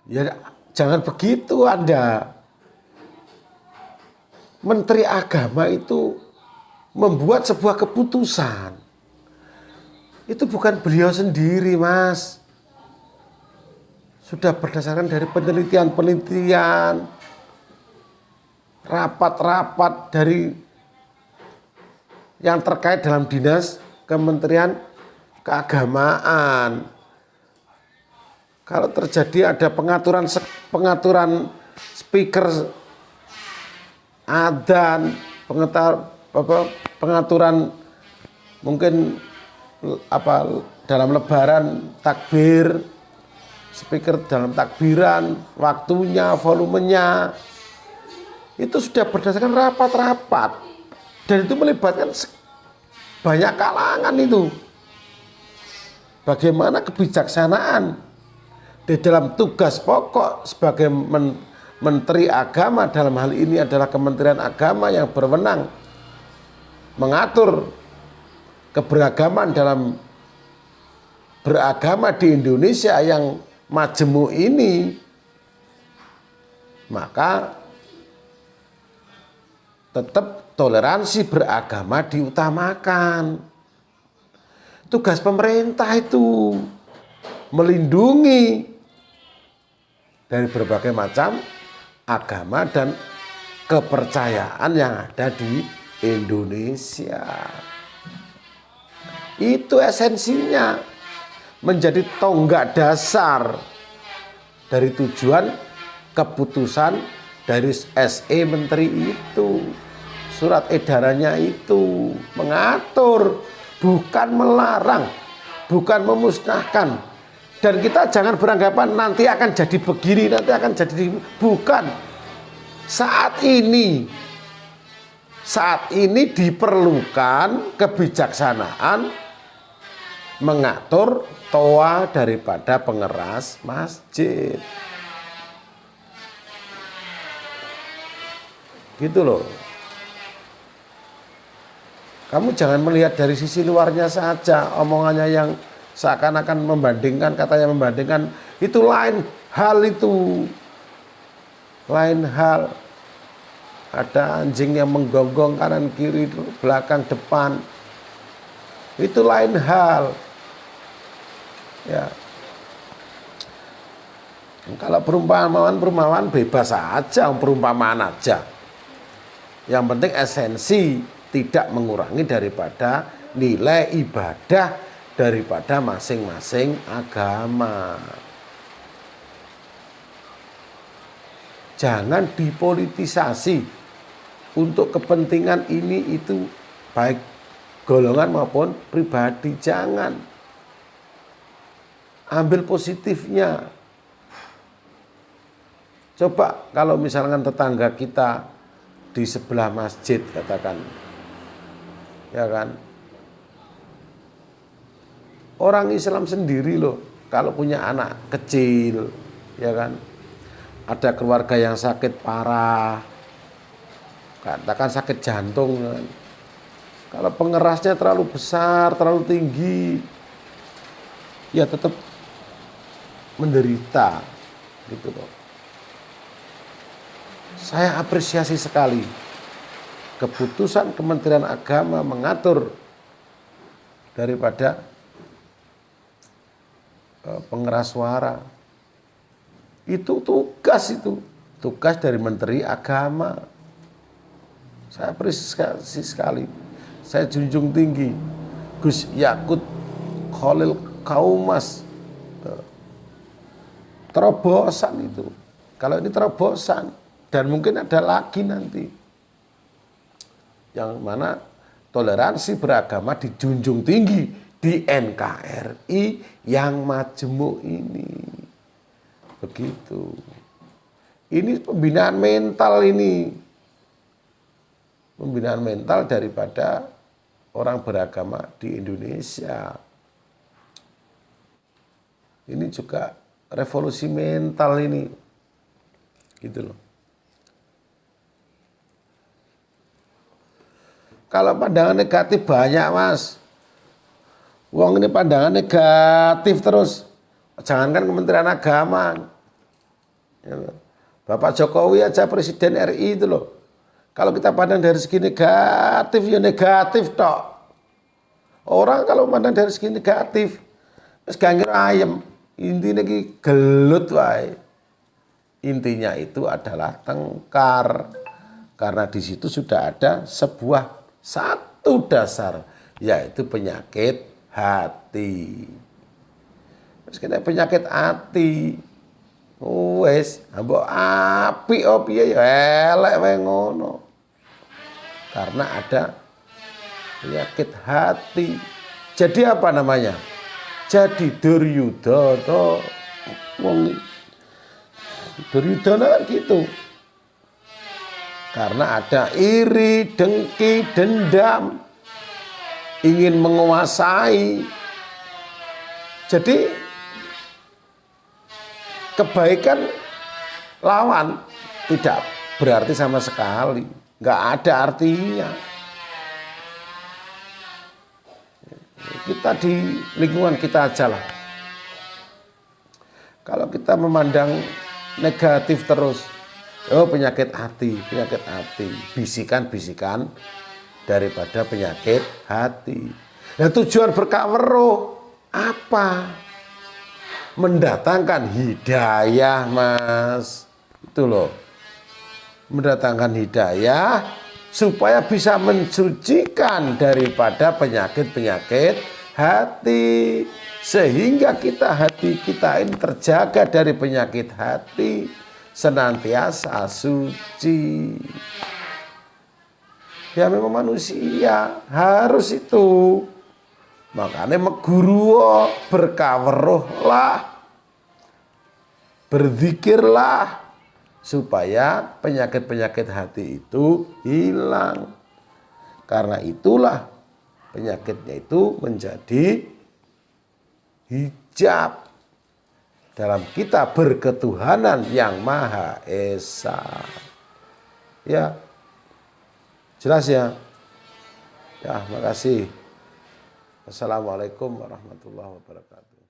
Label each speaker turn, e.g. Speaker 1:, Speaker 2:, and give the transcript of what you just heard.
Speaker 1: Ya jangan begitu Anda. Menteri Agama itu membuat sebuah keputusan. Itu bukan beliau sendiri, Mas. Sudah berdasarkan dari penelitian-penelitian, rapat-rapat dari yang terkait dalam dinas Kementerian Keagamaan. Kalau terjadi ada pengaturan speaker adzan, pengaturan mungkin dalam lebaran takbir, speaker dalam takbiran, waktunya, volumenya, itu sudah berdasarkan rapat-rapat dan itu melibatkan banyak kalangan itu. Bagaimana kebijaksanaan di dalam tugas pokok sebagai Menteri Agama, dalam hal ini adalah Kementerian Agama yang berwenang mengatur keberagaman dalam beragama di Indonesia yang majemuk ini, maka tetap toleransi beragama diutamakan. Tugas pemerintah itu melindungi dari berbagai macam agama dan kepercayaan yang ada di Indonesia. Itu esensinya, menjadi tonggak dasar dari tujuan keputusan dari SE Menteri itu. Surat edarannya itu mengatur, bukan melarang, bukan memusnahkan. Dan kita jangan beranggapan nanti akan jadi begini, nanti akan jadi bukan. Saat ini diperlukan kebijaksanaan mengatur toa daripada pengeras masjid. Gitu loh. Kamu jangan melihat dari sisi luarnya saja, omongannya yang seakan-akan membandingkan, katanya membandingkan, itu lain hal itu. Lain hal. Ada anjing yang menggonggong kanan kiri, belakang depan. Itu lain hal. Ya. Kalau perumpamaan bebas saja, perumpamaan aja. Yang penting esensi tidak mengurangi daripada nilai ibadah daripada masing-masing agama. Jangan dipolitisasi untuk kepentingan ini itu, baik golongan maupun pribadi. Jangan. Ambil positifnya. Coba kalau misalkan tetangga kita di sebelah masjid, katakan, ya kan, orang Islam sendiri loh, kalau punya anak kecil, ya kan, ada keluarga yang sakit parah, katakan sakit jantung, ya kan? Kalau pengerasnya terlalu besar, terlalu tinggi, ya tetap menderita, gitu loh. Saya apresiasi sekali keputusan Kementerian Agama mengatur daripada pengeras suara. Itu tugas dari Menteri Agama. Saya apresiasi sekali. Saya junjung tinggi Gus Yakut Khalil Kaumas. Terobosan itu. Kalau ini terobosan. Dan mungkin ada lagi nanti. Yang mana toleransi beragama dijunjung tinggi di NKRI yang majemuk ini. Begitu. Ini pembinaan mental ini. Pembinaan mental daripada orang beragama di Indonesia. Ini juga revolusi mental ini. Gitu loh. Kalau pandangan negatif banyak, Mas. Wong ini pandangan negatif terus. Jangankan Kementerian Agama. Ya, Bapak Jokowi aja Presiden RI itu loh. Kalau kita pandang dari segi negatif, ya negatif tok. Orang kalau pandang dari segi negatif, wis gak ngira ayem. Intine iki gelut wae. Intinya itu adalah tengkar. Karena di situ sudah ada satu dasar, yaitu penyakit hati. Terus kita penyakit hati. Wes, mbok apik piye ya elek wae ngono. Karena ada penyakit hati. Jadi apa namanya? Jadi Duryudana. Wong Duryudana kan gitu. Karena ada iri, dengki, dendam, ingin menguasai. Jadi kebaikan lawan tidak berarti sama sekali, nggak ada artinya. Kita di lingkungan kita aja lah. Kalau kita memandang negatif terus, oh penyakit hati, bisikan-bisikan daripada penyakit hati. Nah tujuan berkah weruh apa? Mendatangkan hidayah, Mas. Itu loh. Mendatangkan hidayah supaya bisa mensucikan daripada penyakit-penyakit hati. Sehingga hati kita ini terjaga dari penyakit hati, senantiasa suci. Ya memang manusia harus itu. Makanya meguru berkaweruh lah, berzikirlah supaya penyakit-penyakit hati itu hilang. Karena itulah penyakitnya itu menjadi hijab dalam kita berketuhanan yang Maha Esa. Ya, jelas ya. Ya, makasih. Assalamualaikum warahmatullahi wabarakatuh.